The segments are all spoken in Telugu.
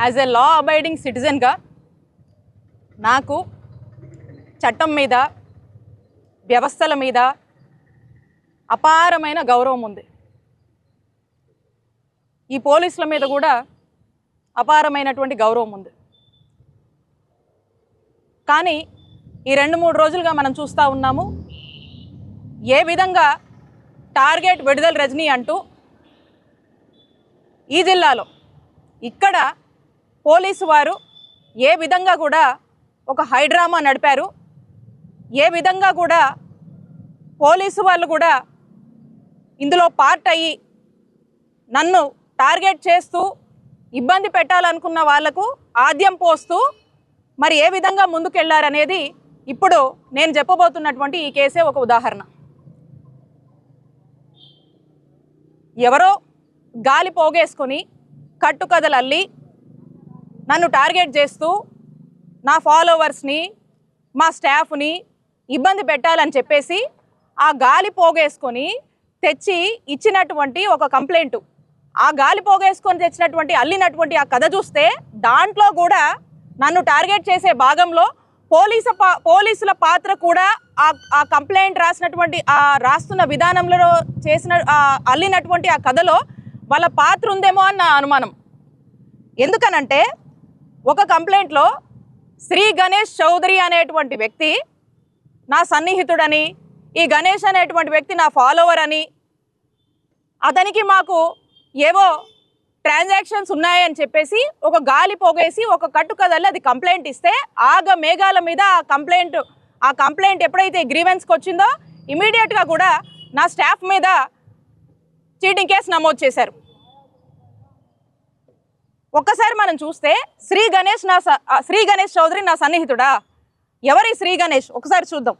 యాజ్ ఎ లా అబైడింగ్ సిటిజన్గా నాకు చట్టం మీద, వ్యవస్థల మీద అపారమైన గౌరవం ఉంది. ఈ పోలీసుల మీద కూడా అపారమైనటువంటి గౌరవం ఉంది. కానీ ఈ 2-3 రోజులుగా మనం చూస్తూ ఉన్నాము, ఏ విధంగా టార్గెట్ విడుదల రజనీ అంటూ ఈ జిల్లాలో ఇక్కడ పోలీసు వారు ఏ విధంగా కూడా ఒక హైడ్రామా నడిపారు, ఏ విధంగా కూడా పోలీసు వాళ్ళు కూడా ఇందులో పార్ట్ అయ్యి నన్ను టార్గెట్ చేస్తూ ఇబ్బంది పెట్టాలనుకున్న వాళ్లకు ఆద్యం పోస్తూ మరి ఏ విధంగా ముందుకెళ్లారనేది ఇప్పుడు నేను చెప్పబోతున్నటువంటి ఈ కేసే ఒక ఉదాహరణ. ఎవరో గాలి పోగేసుకొని కట్టుకథలు అల్లి నన్ను టార్గెట్ చేస్తూ నా ఫాలోవర్స్ని, మా స్టాఫ్ని ఇబ్బంది పెట్టాలని చెప్పేసి ఆ గాలి పోగేసుకొని తెచ్చి ఇచ్చినటువంటి ఒక కంప్లైంట్, ఆ గాలి పోగేసుకొని తెచ్చినటువంటి అల్లినటువంటి ఆ కథ చూస్తే దాంట్లో కూడా నన్ను టార్గెట్ చేసే భాగంలో పోలీసుల పాత్ర కూడా ఆ కంప్లైంట్ రాసినటువంటి ఆ రాస్తున్న విధానంలో చేసిన అల్లినటువంటి ఆ కథలో వాళ్ళ పాత్ర ఉందేమో అని నా అనుమానం. ఎందుకనంటే ఒక కంప్లైంట్లో శ్రీ గణేష్ చౌదరి అనేటువంటి వ్యక్తి నా సన్నిహితుడని, ఈ గణేష్ అనేటువంటి వ్యక్తి నా ఫాలోవర్ అని, అతనికి మాకు ఏవో ట్రాన్సాక్షన్స్ ఉన్నాయని చెప్పేసి ఒక గాలి పోగేసి ఒక కట్టుకథల్లి అది కంప్లైంట్ ఇస్తే ఆగ మేఘాల మీద ఆ కంప్లైంట్ ఎప్పుడైతే గ్రీవెన్స్కి వచ్చిందో ఇమీడియట్గా కూడా నా స్టాఫ్ మీద చీటింగ్ కేసు నమోదు చేశారు. ఒక్కసారి మనం చూస్తే శ్రీ గణేష్ చౌదరి నా సన్నిహితుడా? ఎవరి శ్రీ గణేష్ ఒకసారి చూద్దాం.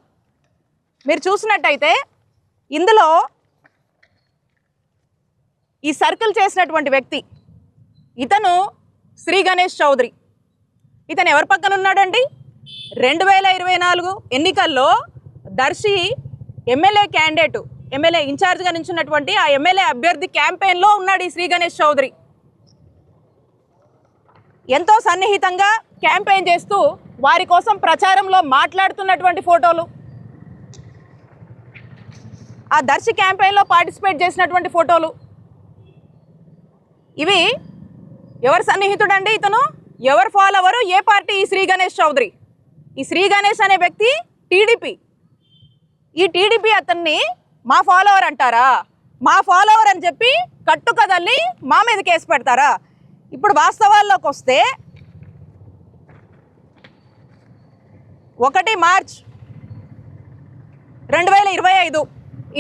మీరు చూసినట్టయితే ఇందులో ఈ సర్కిల్ చేసినటువంటి వ్యక్తి ఇతను శ్రీ గణేష్ చౌదరి. ఇతను ఎవరి పక్కన ఉన్నాడండి? 2024 ఎన్నికల్లో దర్శి ఎమ్మెల్యే క్యాండిడేట్, ఎమ్మెల్యే ఇన్ఛార్జ్గా నించున్నటువంటి ఆ ఎమ్మెల్యే అభ్యర్థి క్యాంపెయిన్లో ఉన్నాడు ఈ శ్రీ గణేష్ చౌదరి. ఎంతో సన్నిహితంగా క్యాంపెయిన్ చేస్తూ వారి కోసం ప్రచారంలో మాట్లాడుతున్నటువంటి ఫోటోలు, ఆ దర్శి క్యాంపెయిన్లో పార్టిసిపేట్ చేసినటువంటి ఫోటోలు, ఇవి ఎవరు సన్నిహితుడండి? ఇతను ఎవరు ఫాలోవరు? ఏ పార్టీ? ఈ శ్రీ గణేష్ చౌదరి. ఈ శ్రీ గణేష్ అనే వ్యక్తి టీడీపీ. ఈ టీడీపీ అతన్ని మా ఫాలోవర్ అంటారా? మా ఫాలోవర్ అని చెప్పి కట్టుకదల్లి మా మీద కేసు పెడతారా? ఇప్పుడు వాస్తవాల్లోకి వస్తే 1 మార్చ్ 2025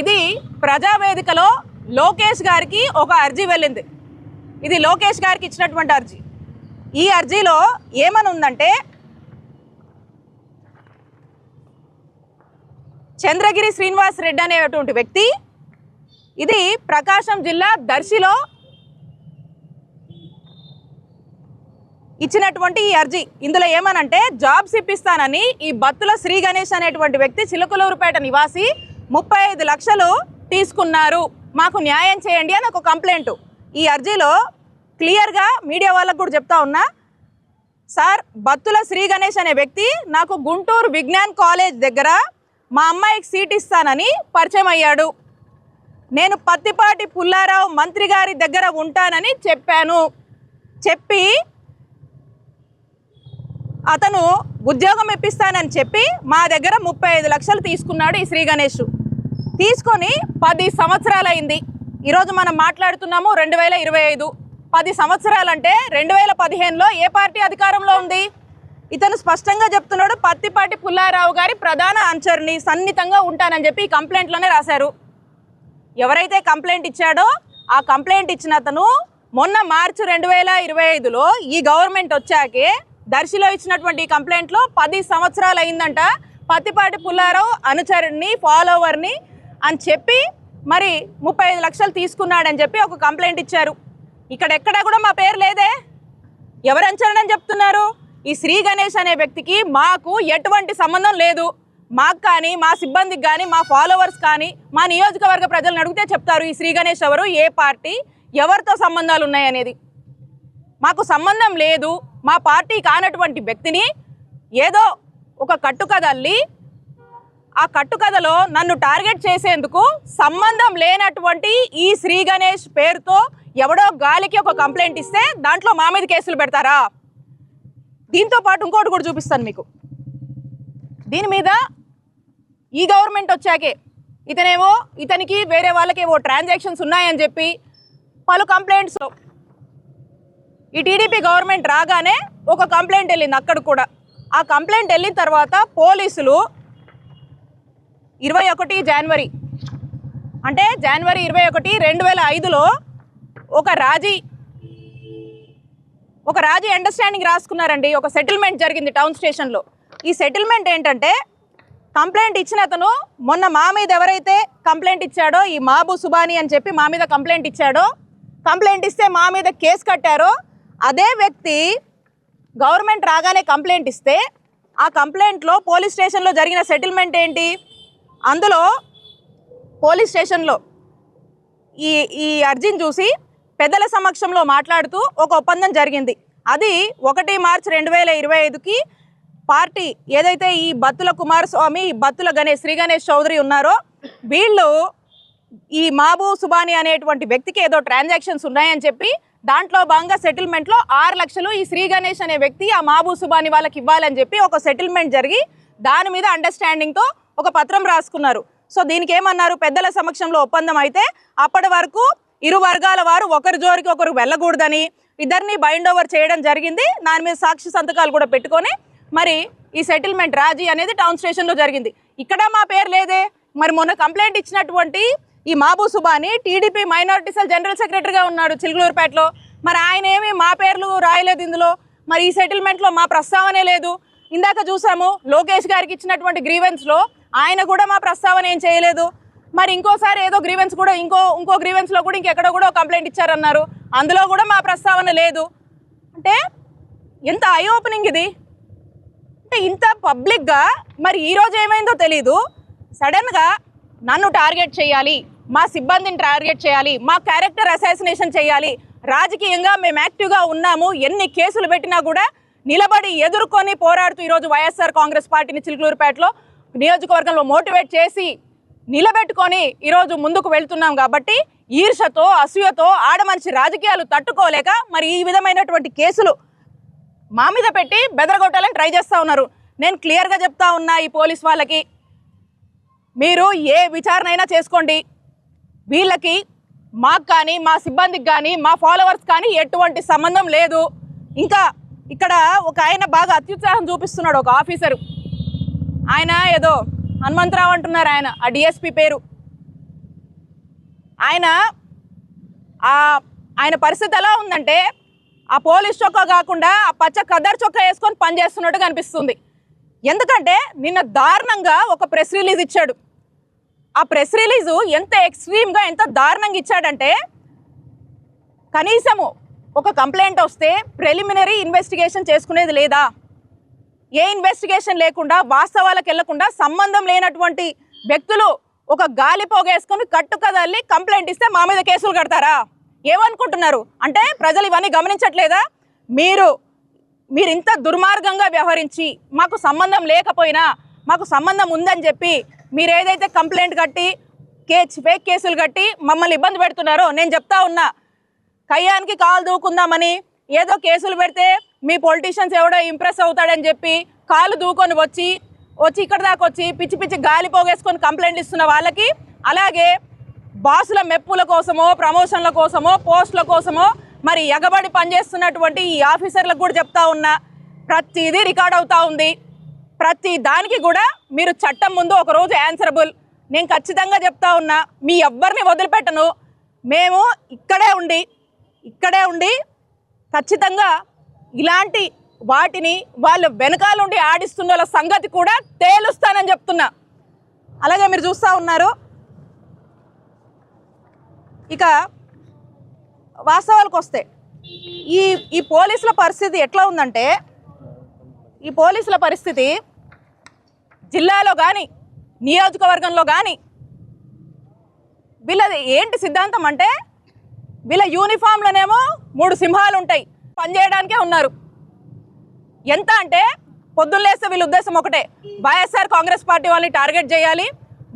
ఇది ప్రజావేదికలో లోకేష్ గారికి ఒక అర్జీ వెళ్ళింది. ఇది లోకేష్ గారికి ఇచ్చినటువంటి అర్జీ. ఈ అర్జీలో ఏమని ఉందంటే, చంద్రగిరి శ్రీనివాస్ రెడ్డి అనేటువంటి వ్యక్తి, ఇది ప్రకాశం జిల్లా దర్శిలో ఇచ్చినటువంటి ఈ అర్జీ. ఇందులో ఏమనంటే, జాబ్స్ ఇప్పిస్తానని ఈ బత్తుల శ్రీ గణేష్ అనేటువంటి వ్యక్తి చిలుకలూరుపేట నివాసి 35 లక్షలు తీసుకున్నారు, మాకు న్యాయం చేయండి అని ఒక కంప్లైంట్. ఈ అర్జీలో క్లియర్గా మీడియా వాళ్ళకు కూడా చెప్తా ఉన్నా, సార్ బత్తుల శ్రీ గణేష్ అనే వ్యక్తి నాకు గుంటూరు విజ్ఞాన్ కాలేజ్ దగ్గర మా అమ్మాయికి సీట్ ఇస్తానని పరిచయం అయ్యాడు. నేను పత్తిపాటి పుల్లారావు మంత్రి గారి దగ్గర ఉంటానని చెప్పి అతను ఉద్యోగం ఇప్పిస్తానని చెప్పి మా దగ్గర 35 లక్షలు తీసుకున్నాడు ఈ శ్రీ గణేష్. తీసుకొని 10 సంవత్సరాలైంది. ఈరోజు మనం మాట్లాడుతున్నాము 2025. 10 సంవత్సరాలంటే 2015లో ఏ పార్టీ అధికారంలో ఉంది? ఇతను స్పష్టంగా చెప్తున్నాడు, పత్తిపాటి పుల్లారావు గారి ప్రధాన అనుచరుని, సన్నిహితంగా ఉంటానని చెప్పి ఈ కంప్లైంట్లోనే రాశారు. ఎవరైతే కంప్లైంట్ ఇచ్చాడో ఆ కంప్లైంట్ ఇచ్చిన అతను మొన్న మార్చి 2025లో ఈ గవర్నమెంట్ వచ్చాకే దర్శిలో ఇచ్చినటువంటి ఈ కంప్లైంట్లో 10 సంవత్సరాలు అయిందంట పత్తిపాటి పుల్లారావు అనుచరుని, ఫాలోవర్ని అని చెప్పి మరి 35 లక్షలు తీసుకున్నాడని చెప్పి ఒక కంప్లైంట్ ఇచ్చారు. ఇక్కడెక్కడా కూడా మా పేరు లేదే. ఎవరు అనుచరుడని చెప్తున్నారు? ఈ శ్రీ గణేష్ అనే వ్యక్తికి మాకు ఎటువంటి సంబంధం లేదు. మాకు కానీ, మా సిబ్బందికి కానీ, మా ఫాలోవర్స్ కానీ, మా నియోజకవర్గ ప్రజలను అడిగితే చెప్తారు ఈ శ్రీ గణేష్ ఎవరు, ఏ పార్టీ, ఎవరితో సంబంధాలు ఉన్నాయనేది. మాకు సంబంధం లేదు, మా పార్టీ కానటువంటి వ్యక్తిని ఏదో ఒక కట్టుకథల్లి ఆ కట్టుకథలో నన్ను టార్గెట్ చేసేందుకు సంబంధం లేనటువంటి ఈ శ్రీ గణేష్ పేరుతో ఎవడో గాలికి ఒక కంప్లైంట్ ఇస్తే దాంట్లో మా మీద కేసులు పెడతారా? దీంతో పాటు ఇంకోటి కూడా చూపిస్తాను మీకు. దీని మీద ఈ గవర్నమెంట్ వచ్చాకే ఇతనికి వేరే వాళ్ళకి ఏవో ట్రాన్సాక్షన్స్ ఉన్నాయని చెప్పి పలు కంప్లైంట్స్, ఈ టీడీపీ గవర్నమెంట్ రాగానే ఒక కంప్లైంట్ వెళ్ళింది అక్కడ కూడా. ఆ కంప్లైంట్ వెళ్ళిన తర్వాత పోలీసులు 21 జనవరి అంటే జనవరి 21, 2005లో ఒక రాజీ అండర్స్టాండింగ్ రాసుకున్నారండి. ఒక సెటిల్మెంట్ జరిగింది టౌన్ స్టేషన్లో. ఈ సెటిల్మెంట్ ఏంటంటే కంప్లైంట్ ఇచ్చిన అతను మొన్న మా మీద ఎవరైతే కంప్లైంట్ ఇచ్చాడో, ఈ మాబు సుబానీ అని చెప్పి మా మీద కంప్లైంట్ ఇచ్చాడో, కంప్లైంట్ ఇస్తే మా మీద కేసు కట్టారో, అదే వ్యక్తి గవర్నమెంట్ రాగానే కంప్లైంట్ ఇస్తే ఆ కంప్లైంట్లో పోలీస్ స్టేషన్లో జరిగిన సెటిల్మెంట్ ఏంటి? అందులో పోలీస్ స్టేషన్లో ఈ అర్జీని చూసి పెద్దల సమక్షంలో మాట్లాడుతూ ఒక ఒప్పందం జరిగింది. అది 1 మార్చి 2025కి పార్టీ ఏదైతే ఈ బత్తుల కుమారస్వామి, బత్తుల శ్రీ గణేష్ చౌదరి ఉన్నారో, వీళ్ళు ఈ మాబు సుబానీ అనేటువంటి వ్యక్తికి ఏదో ట్రాన్సాక్షన్స్ ఉన్నాయని చెప్పి దాంట్లో భాగంగా సెటిల్మెంట్లో 6 లక్షలు ఈ శ్రీ గణేష్ అనే వ్యక్తి ఆ మాబు సుబానీ వాళ్ళకి ఇవ్వాలని చెప్పి ఒక సెటిల్మెంట్ జరిగి దాని మీద అండర్స్టాండింగ్తో ఒక పత్రం రాసుకున్నారు. సో దీనికి ఏమన్నారు? పెద్దల సమక్షంలో ఒప్పందం అయితే అప్పటి వరకు ఇరు వర్గాల వారు ఒకరి జోరికి ఒకరు వెళ్ళకూడదని ఇద్దరిని బైండ్ ఓవర్ చేయడం జరిగింది. దాని మీద సాక్షి సంతకాలు కూడా పెట్టుకొని మరి ఈ సెటిల్మెంట్ రాజీ అనేది టౌన్ స్టేషన్లో జరిగింది. ఇక్కడ మా పేరు లేదే. మరి మొన్న కంప్లైంట్ ఇచ్చినటువంటి ఈ Mabu Subhani TDP minority cell general సెక్రటరీగా ఉన్నాడు చిలుకలూరుపేటలో. మరి ఆయన ఏమి మా పేర్లు రాయలేదు ఇందులో. మరి ఈ సెటిల్మెంట్లో మా ప్రస్తావనే లేదు. ఇందాక చూసాము లోకేష్ గారికి ఇచ్చినటువంటి గ్రీవెన్స్లో ఆయన కూడా మా ప్రస్తావన ఏం చేయలేదు. మరి ఇంకోసారి ఏదో గ్రీవెన్స్ కూడా ఇంకో గ్రీవెన్స్లో కూడా ఇంకెక్కడో కూడా కంప్లైంట్ ఇచ్చారన్నారు, అందులో కూడా మా ప్రస్తావన లేదు. అంటే ఎంత ఐ ఓపెనింగ్ ఇది. అంటే ఇంత పబ్లిక్గా మరి ఈరోజు ఏమైందో తెలీదు, సడన్గా నన్ను టార్గెట్ చేయాలి, మా సిబ్బందిని టార్గెట్ చేయాలి, మా క్యారెక్టర్ అసాసినేషన్ చేయాలి, రాజకీయంగా మేము యాక్టివ్గా ఉన్నాము, ఎన్ని కేసులు పెట్టినా కూడా నిలబడి ఎదుర్కొని పోరాడుతూ ఈరోజు వైఎస్ఆర్ కాంగ్రెస్ పార్టీని చిలుకలూరుపేటలో నియోజకవర్గంలో మోటివేట్ చేసి నిలబెట్టుకొని ఈరోజు ముందుకు వెళ్తున్నాం. కాబట్టి ఈర్షతో అసూయతో ఆడమనిషి రాజకీయాలు తట్టుకోలేక మరి ఈ విధమైనటువంటి కేసులు మా మీద పెట్టి బెదరగొట్టాలని ట్రై చేస్తూ ఉన్నారు. నేను క్లియర్గా చెప్తా ఉన్నా ఈ పోలీస్ వాళ్ళకి, మీరు ఏ విచారణ అయినా చేసుకోండి, వీళ్ళకి మాకు కానీ మా సిబ్బందికి కానీ మా ఫాలోవర్స్ కానీ ఎటువంటి సంబంధం లేదు. ఇంకా ఇక్కడ ఒక ఆయన బాగా అత్యుత్సాహం చూపిస్తున్నాడు, ఒక ఆఫీసరు. ఆయన ఏదో హనుమంతరావు అంటున్నారు, ఆయన ఆ డిఎస్పీ పేరు. ఆయన పరిస్థితి ఎలా ఉందంటే ఆ పోలీస్ చొక్కా కాకుండా ఆ పచ్చ కదర్ చొక్కా వేసుకొని పనిచేస్తున్నట్టుగా అనిపిస్తుంది. ఎందుకంటే నిన్న దారుణంగా ఒక ప్రెస్ రిలీజ్ ఇచ్చాడు. ఆ ప్రెస్ రిలీజు ఎంత ఎక్స్ట్రీమ్గా ఎంత దారుణంగా ఇచ్చాడంటే, కనీసము ఒక కంప్లైంట్ వస్తే ప్రిలిమినరీ ఇన్వెస్టిగేషన్ చేసుకునేది లేదా? ఏ ఇన్వెస్టిగేషన్ లేకుండా వాస్తవాలకు వెళ్లకుండా సంబంధం లేనటువంటి వ్యక్తులు ఒక గాలి పోగేసుకొని కట్టుకదల్లి కంప్లైంట్ ఇస్తే మా మీద కేసులు కడతారా? ఏమనుకుంటున్నారు? అంటే ప్రజలు ఇవన్నీ గమనించట్లేదా? మీరు ఇంత దుర్మార్గంగా వ్యవహరించి మాకు సంబంధం లేకపోయినా మాకు సంబంధం ఉందని చెప్పి మీరు ఏదైతే కంప్లైంట్ కట్టి ఫేక్ కేసులు కట్టి మమ్మల్ని ఇబ్బంది పెడుతున్నారో, నేను చెప్తా ఉన్నా, కయ్యానికి కాలు దూకుందామని ఏదో కేసులు పెడితే మీ పొలిటీషియన్స్ ఎవడో ఇంప్రెస్ అవుతాడని చెప్పి కాలు దూకొని వచ్చి ఇక్కడ దాకా వచ్చి పిచ్చి పిచ్చి గాలి పోగేసుకొని కంప్లైంట్ ఇస్తున్న వాళ్ళకి, అలాగే బాసుల మెప్పుల కోసమో ప్రమోషన్ల కోసమో పోస్టుల కోసమో మరి ఎగబడి పనిచేస్తున్నటువంటి ఈ ఆఫీసర్లకు కూడా చెప్తా ఉన్నా, ప్రతిదీ రికార్డ్ అవుతా ఉంది. ప్రతి దానికి కూడా మీరు చట్టం ముందు ఒకరోజు ఆన్సరబుల్. నేను ఖచ్చితంగా చెప్తా ఉన్నా, మీ ఎవ్వరిని వదిలిపెట్టను. మేము ఇక్కడే ఉండి ఖచ్చితంగా ఇలాంటి వాటిని వాళ్ళ వెనకాలండి ఆడిస్తున్న వాళ్ళ సంగతి కూడా తేలుస్తానని చెప్తున్నా. అలాగే మీరు చూస్తూ ఉన్నారు, ఇక వాస్తవాలకు వస్తే ఈ పోలీసుల పరిస్థితి ఎట్లా ఉందంటే, ఈ పోలీసుల పరిస్థితి జిల్లాలో కానీ నియోజకవర్గంలో కానీ వీళ్ళది ఏంటి సిద్ధాంతం అంటే, వీళ్ళ యూనిఫామ్లోనేమో 3 సింహాలు ఉంటాయి, పనిచేయడానికే ఉన్నారు. ఎంత అంటే పొద్దున్నేస్తే వీళ్ళ ఉద్దేశం ఒకటే, వైఎస్ఆర్ కాంగ్రెస్ పార్టీ వాళ్ళని టార్గెట్ చేయాలి,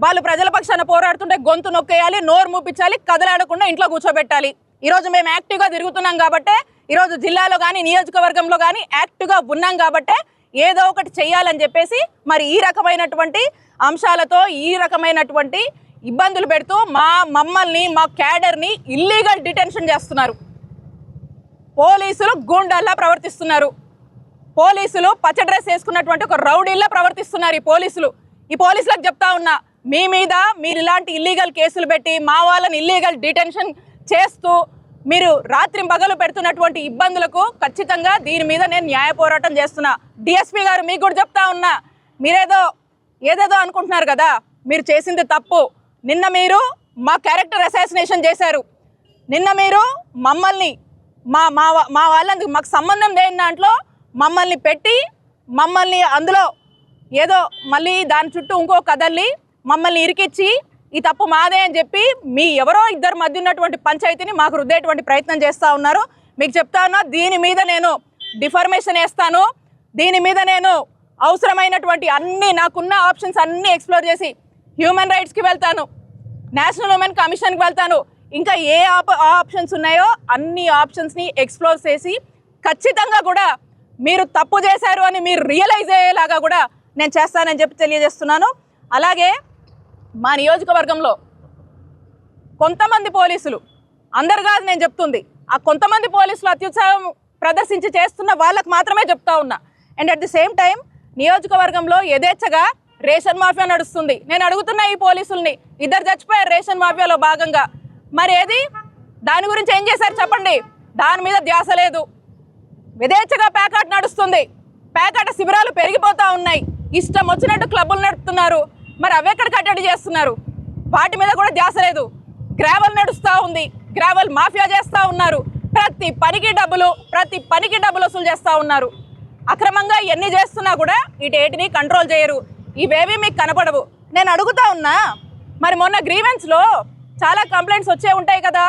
వాళ్ళు ప్రజల పక్షాన పోరాడుతుంటే గొంతు నొక్కేయాలి, నోరు మూపించాలి, కదలాడకుండా ఇంట్లో కూర్చోబెట్టాలి. ఈరోజు మేము యాక్టివ్గా తిరుగుతున్నాం కాబట్టే, ఈరోజు జిల్లాలో కానీ నియోజకవర్గంలో కానీ యాక్టివ్గా ఉన్నాం కాబట్టే ఏదో ఒకటి చెయ్యాలని చెప్పేసి మరి ఈ రకమైనటువంటి అంశాలతో ఈ రకమైనటువంటి ఇబ్బందులు పెడుతూ మమ్మల్ని మా క్యాడర్ని ఇల్లీగల్ డిటెన్షన్ చేస్తున్నారు. పోలీసులు గూండాల్లా ప్రవర్తిస్తున్నారు. పోలీసులు పచ్చ డ్రెస్ వేసుకున్నటువంటి ఒక రౌడీల్లా ప్రవర్తిస్తున్నారు ఈ పోలీసులకు చెప్తా ఉన్నా, మీ మీద మీరు ఇలాంటి ఇల్లీగల్ కేసులు పెట్టి మా వాళ్ళని ఇల్లీగల్ డిటెన్షన్ చేస్తూ మీరు రాత్రింపగలు పెడుతున్నటువంటి ఇబ్బందులకు ఖచ్చితంగా దీని మీద నేను న్యాయ పోరాటం చేస్తున్నా. డిఎస్పీ గారు మీకు కూడా చెప్తా ఉన్నా, ఏదేదో అనుకుంటున్నారు కదా, మీరు చేసింది తప్పు. నిన్న మీరు మా క్యారెక్టర్ అసాసినేషన్ చేశారు. నిన్న మీరు మమ్మల్ని మా వాళ్ళని మాకు సంబంధం లేని దాంట్లో మమ్మల్ని పెట్టి మమ్మల్ని అందులో ఏదో మళ్ళీ దాని చుట్టూ ఇంకో కదల్లి మమ్మల్ని ఇరికిచ్చి ఈ తప్పు మాదే అని చెప్పి మీ ఎవరో ఇద్దరు మధ్య ఉన్నటువంటి పంచాయతీని మాకు రుద్దేటువంటి ప్రయత్నం చేస్తూ ఉన్నారు. మీకు చెప్తా ఉన్నా, దీని మీద నేను డిఫర్మేషన్ వేస్తాను. దీని మీద నేను అవసరమైనటువంటి నాకున్న ఆప్షన్స్ అన్నీ ఎక్స్ప్లోర్ చేసి హ్యూమన్ రైట్స్కి వెళ్తాను, నేషనల్ ఉమెన్ కమిషన్కి వెళ్తాను, ఇంకా ఏ ఆప్షన్స్ ఉన్నాయో అన్ని ఆప్షన్స్ని ఎక్స్ప్లోర్ చేసి ఖచ్చితంగా కూడా మీరు తప్పు చేశారు అని మీరు రియలైజ్ అయ్యేలాగా కూడా నేను చేస్తానని చెప్పి తెలియజేస్తున్నాను. అలాగే మా నియోజకవర్గంలో కొంతమంది పోలీసులు, అందరు కాదు నేను చెప్తుంది, ఆ కొంతమంది పోలీసులు అత్యుత్సాహం ప్రదర్శించి చేస్తున్న వాళ్ళకు మాత్రమే చెప్తా ఉన్నా. And at the same time నియోజకవర్గంలో యథేచ్ఛగా రేషన్ మాఫియా నడుస్తుంది. నేను అడుగుతున్నా ఈ పోలీసుల్ని, ఇద్దరు చచ్చిపోయారు రేషన్ మాఫియాలో భాగంగా, మరి ఏది దాని గురించి ఏం చేశారు చెప్పండి? దాని మీద ధ్యాస లేదు. యథేచ్ఛగా పేకాట నడుస్తుంది, పేకాట శిబిరాలు పెరిగిపోతూ ఉన్నాయి, ఇష్టం వచ్చినట్టు క్లబ్బులు నడుపుతున్నారు. మరి అవెక్కడ కట్టడి చేస్తున్నారు? వాటి మీద కూడా ధ్యాస లేదు. గ్రావెల్ నడుస్తూ ఉంది, గ్రావెల్ మాఫియా చేస్తూ ఉన్నారు, ప్రతి పనికి డబ్బులు వసూలు చేస్తూ ఉన్నారు. అక్రమంగా ఎన్ని చేస్తున్నా కూడా ఇటేటిని కంట్రోల్ చేయరు. ఇవేవి మీకు కనపడవు. నేను అడుగుతా ఉన్నా, మరి మొన్న గ్రీవెన్స్లో చాలా కంప్లైంట్స్ వచ్చే ఉంటాయి కదా,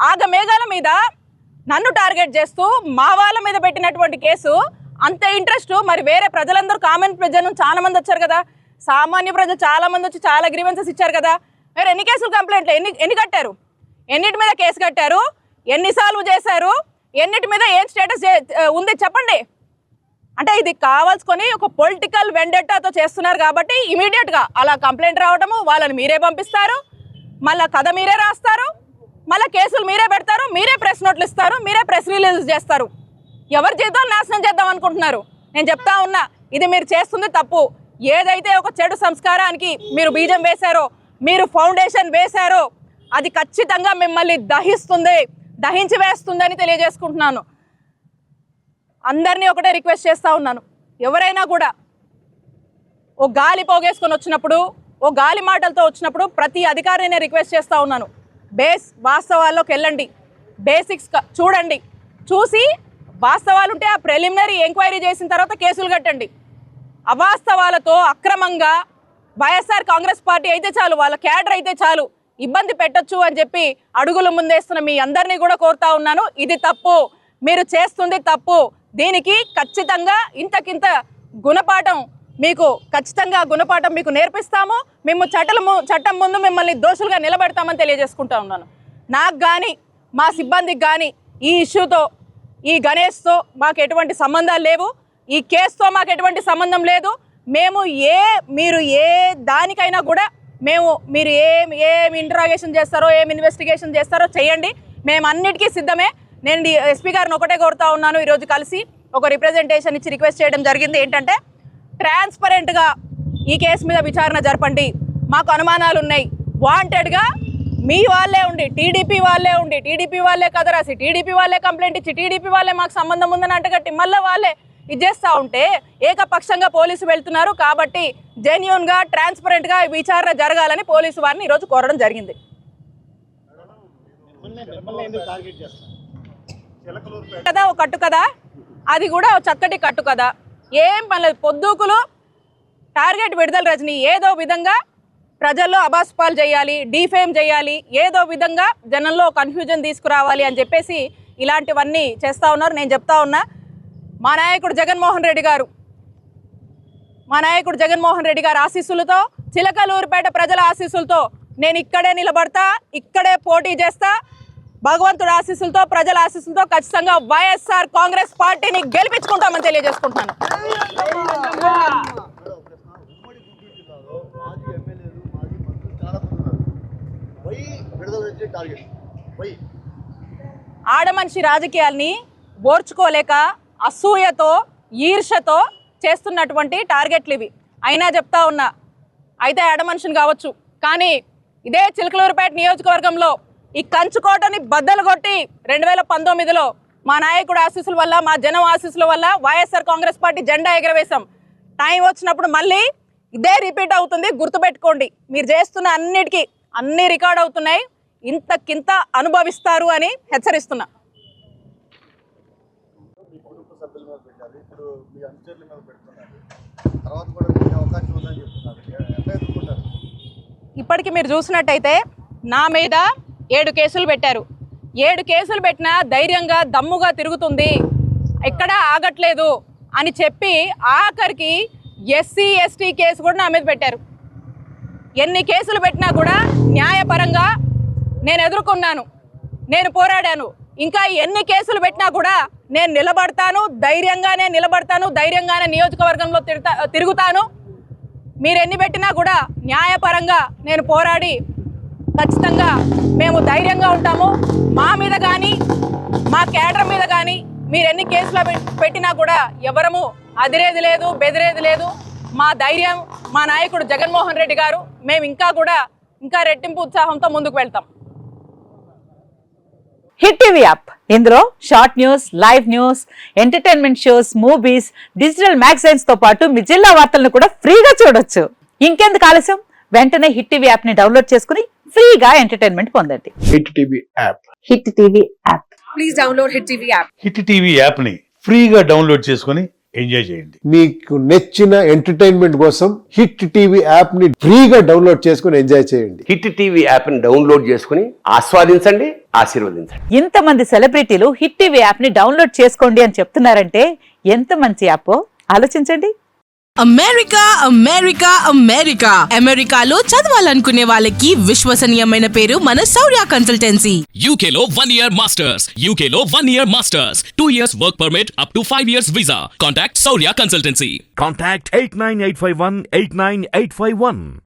ఆగమేఘాల మీద నన్ను టార్గెట్ చేస్తూ మా వాళ్ళ మీద పెట్టినటువంటి కేసు అంత ఇంట్రెస్ట్ మరి వేరే ప్రజలందరూ కామన్ ప్రజలు చాలా మంది వచ్చారు కదా, సామాన్య ప్రజలు చాలా మంది వచ్చి చాలా గ్రీవెన్సెస్ ఇచ్చారు కదా, మరి ఎన్ని కేసులు కంప్లైంట్లు ఎన్ని కట్టారు? ఎన్నిటి మీద కేసు కట్టారు? ఎన్ని సాల్వ్ చేశారు? ఎన్నిటి మీద ఏం స్టేటస్ ఉంది చెప్పండి. అంటే ఇది కావాల్సుకొని ఒక పొలిటికల్ వెండెట్టాతో చేస్తున్నారు కాబట్టి ఇమీడియట్గా అలా కంప్లైంట్ రావడము, వాళ్ళని మీరే పంపిస్తారు, మళ్ళీ కథ మీరే రాస్తారు, మళ్ళీ కేసులు మీరే పెడతారు, మీరే ప్రెస్ నోట్లు ఇస్తారు, మీరే ప్రెస్ రిలీజ్ చేస్తారు. ఎవరి జీవితాలు నాశనం చేద్దాం అనుకుంటున్నారు? నేను చెప్తా ఉన్నా, ఇది మీరు చేస్తుంది తప్పు. ఏదైతే ఒక చెడు సంస్కారానికి మీరు బీజం వేశారో, మీరు ఫౌండేషన్ వేశారో, అది ఖచ్చితంగా మిమ్మల్ని దహించి వేస్తుందని తెలియజేసుకుంటున్నాను. అందరినీ ఒకటే రిక్వెస్ట్ చేస్తూ ఉన్నాను, ఎవరైనా కూడా ఓ గాలి పోగేసుకొని వచ్చినప్పుడు, ఓ గాలి మాటలతో వచ్చినప్పుడు ప్రతి అధికారిని నేను రిక్వెస్ట్ చేస్తూ ఉన్నాను, వాస్తవాల్లోకి వెళ్ళండి, బేసిక్స్ చూడండి, చూసి వాస్తవాలు ఉంటే ఆ ప్రిలిమినరీ ఎంక్వైరీ చేసిన తర్వాత కేసులు కట్టండి. అవాస్తవాలతో అక్రమంగా వైఎస్ఆర్ కాంగ్రెస్ పార్టీ అయితే చాలు, వాళ్ళ క్యాడర్ అయితే చాలు ఇబ్బంది పెట్టొచ్చు అని చెప్పి అడుగులు ముందేస్తున్న మీ అందరినీ కూడా కోరుతా ఉన్నాను. ఇది తప్పు, మీరు చేస్తుంది తప్పు. దీనికి ఖచ్చితంగా ఇంతకింత గుణపాఠం మీకు నేర్పిస్తాము. మేము చట్టం ముందు మిమ్మల్ని దోషులుగా నిలబెడతామని తెలియజేసుకుంటా ఉన్నాను. నాకు కానీ మా సిబ్బందికి కానీ ఈ ఇష్యూతో, ఈ గణేష్తో మాకు ఎటువంటి సంబంధాలు లేవు, ఈ కేసుతో మాకు ఎటువంటి సంబంధం లేదు. మీరు ఏ దానికైనా కూడా మీరు ఏం ఇంటరాగేషన్ చేస్తారో, ఏం ఇన్వెస్టిగేషన్ చేస్తారో చేయండి, మేము అన్నిటికీ సిద్ధమే. నేను ఎస్పీ గారిని ఒకటే కోరుతా ఉన్నాను, ఈరోజు కలిసి ఒక రిప్రజెంటేషన్ ఇచ్చి రిక్వెస్ట్ చేయడం జరిగింది. ఏంటంటే ట్రాన్స్పరెంట్గా ఈ కేసు మీద విచారణ జరపండి. మాకు అనుమానాలు ఉన్నాయి, వాంటెడ్గా మీ వాళ్ళే ఉండి, టీడీపీ వాళ్ళే కథ రాసి, టీడీపీ వాళ్ళే కంప్లైంట్ ఇచ్చి, టీడీపీ వాళ్ళే మాకు సంబంధం ఉందని అంటగట్టి మళ్ళీ వాళ్ళే ఇది చేస్తూ ఉంటే ఏకపక్షంగా పోలీసు వెళ్తున్నారు. కాబట్టి జెన్యూన్గా, ట్రాన్స్పరెంట్గా విచారణ జరగాలని పోలీసు వారిని ఈరోజు కోరడం జరిగింది. కదా ఒక కట్టు కదా, అది కూడా చక్కటి కట్టు కదా, ఏం పర్లేదు. పొద్దుకులు టార్గెట్ విడుదల రజని ఏదో విధంగా ప్రజల్లో అబాస్పాలు చేయాలి, డీఫేమ్ చేయాలి, ఏదో విధంగా జనంలో కన్ఫ్యూజన్ తీసుకురావాలి అని చెప్పేసి ఇలాంటివన్నీ చేస్తూ ఉన్నారు. నేను చెప్తా ఉన్నా, మా నాయకుడు జగన్మోహన్ రెడ్డి గారి ఆశీస్సులతో, చిలకలూరుపేట ప్రజల ఆశీస్సులతో నేను ఇక్కడే నిలబడతా, ఇక్కడే పోటీ చేస్తా. భగవంతుడి ఆశీస్సులతో, ప్రజల ఆశీస్సులతో ఖచ్చితంగా వైఎస్ఆర్ కాంగ్రెస్ పార్టీని గెలిపించుకుంటామని తెలియజేసుకుంటున్నాను. ఆడమనిషి రాజకీయాల్ని ఓర్చుకోలేక అసూయతో, ఈర్షతో చేస్తున్నటువంటి టార్గెట్లు ఇవి. అయినా చెప్తా ఉన్నా, అయితే ఆడమనిషిని కావచ్చు, కానీ ఇదే చిలకలూరుపేట నియోజకవర్గంలో ఈ కంచుకోటని బద్దలు కొట్టి 2019లో మా నాయకుడు ఆశీస్సుల వల్ల, మా జనం ఆశీస్సుల వల్ల వైఎస్ఆర్ కాంగ్రెస్ పార్టీ జెండా ఎగరవేశాం. టైం వచ్చినప్పుడు మళ్ళీ ఇదే రిపీట్ అవుతుంది, గుర్తుపెట్టుకోండి. మీరు చేస్తున్న అన్నిటికీ అన్ని రికార్డ్ అవుతున్నాయి, ఇంతకింత అనుభవిస్తారు అని హెచ్చరిస్తున్నా. ఇప్పటికి మీరు చూసినట్టయితే నా మీద 7 కేసులు పెట్టారు. 7 కేసులు పెట్టినా ధైర్యంగా దమ్ముగా తిరుగుతుంది, ఎక్కడా ఆగట్లేదు అని చెప్పి ఆఖరికి ఎస్సీ ఎస్టీ కేసు కూడా నా మీద పెట్టారు. ఎన్ని కేసులు పెట్టినా కూడా న్యాయపరంగా నేను ఎదుర్కొన్నాను, నేను పోరాడాను. ఇంకా ఎన్ని కేసులు పెట్టినా కూడా నేను నిలబడతాను, ధైర్యంగానే నిలబడతాను, ధైర్యంగానే నియోజకవర్గంలో తిరుగుతాను. మీరు ఎన్ని పెట్టినా కూడా న్యాయపరంగా నేను పోరాడి ఖచ్చితంగా మేము ధైర్యంగా ఉంటాము. మా మీద కానీ, మా కేడర్ మీద కానీ మీరు ఎన్ని కేసులు పెట్టినా కూడా ఎవరము అదిరేది లేదు, బెదిరేది లేదు. మా ధైర్యం, మా నాయకుడు జగన్మోహన్ రెడ్డి గారు, మేము ఇంకా రెట్టింపు ఉత్సాహంతో ముందుకు వెళ్తాం. హిట్ టీవీ యాప్, ఇందులో short news, live news, entertainment shows, movies, digital magazines తో పాటు మీ జిల్లా వార్తలను కూడా ఫ్రీగా చూడొచ్చు. ఇంకెందుకు ఆలస్యం, వెంటనే హిట్ టీవీ యాప్ ని డౌన్లోడ్ చేసుకుని ఫ్రీగా ఎంటర్టైన్మెంట్ పొందండి. Hit TV app. Hit TV app. Please download hit TV app. Hit TV app ని ఫ్రీగా డౌన్లోడ్ చేసుకుని ఎంజాయ్ చేయండి. మీకు నచ్చిన ఎంటర్టైన్మెంట్ కోసం హిట్ టీవీ యాప్ ని ఫ్రీగా డౌన్లోడ్ చేసుకుని ఎంజాయ్ చేయండి. హిట్ టీవీ యాప్ ని డౌన్లోడ్ చేసుకుని ఆస్వాదించండి, ఆశీర్వదించండి. ఇంతమంది సెలబ్రిటీలు హిట్ టీవీ యాప్ ని డౌన్లోడ్ చేసుకోండి అని చెప్తున్నారంటే ఎంత మంచి యాప్ ఆలోచించండి. అమెరికా అమెరికాలో చదవాలనుకునే వాళ్ళకి విశ్వసనీయమైన పేరు మన శౌర్య కన్సల్టెన్సీ. UK లో 1 year masters. UK లో 1 year masters. 2 years work permit up to 5 years visa. Contact Saurya Consultancy. Contact 89851 89851.